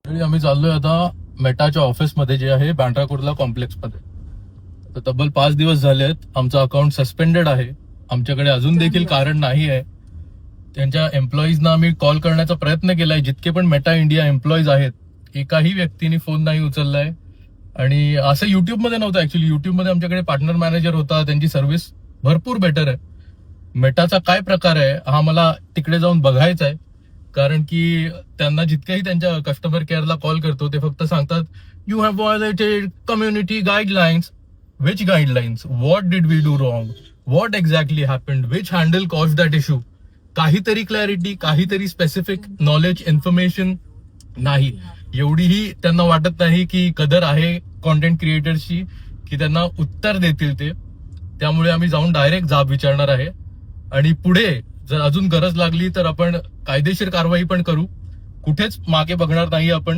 मंडळी आम्ही चाललोय आता मेटाच्या ऑफिसमध्ये जे आहे बँड्रा कुर्ला कॉम्प्लेक्समध्ये. तर तब्बल 5 दिवस झालेत आमचं अकाउंट सस्पेंडेड आहे. आमच्याकडे अजून देखील कारण नाही आहे. त्यांच्या एम्प्लॉईजना आम्ही कॉल करण्याचा प्रयत्न केलाय. जितके पण मेटा इंडिया एम्प्लॉईज आहेत एकाही व्यक्तीने फोन नाही उचललाय. आणि असं युट्यूबमध्ये नव्हतं. ऍक्च्युली युट्यूबमध्ये आमच्याकडे पार्टनर मॅनेजर होता, त्यांची सर्व्हिस भरपूर बेटर आहे. मेटाचा काय प्रकार आहे हा मला तिकडे जाऊन बघायचा आहे. कारण की त्यांना जितकेही त्यांच्या कस्टमर केअरला कॉल करतो ते फक्त सांगतात you have violated community guidelines. Which guidelines? What did we do wrong? What exactly happened? Which handle cause that issue? काहीतरी क्लॅरिटी, काहीतरी स्पेसिफिक नॉलेज, इन्फॉर्मेशन नाही. एवढीही त्यांना वाटत नाही की कदर आहे कॉन्टेंट क्रिएटर्सची की त्यांना उत्तर देतील ते. त्यामुळे आम्ही जाऊन डायरेक्ट जाब विचारणार आहे. आणि पुढे जर अजून गरज लागली तर आपण कायदेशीर कारवाई पण करू. कुठेच मागे बघणार नाही आपण.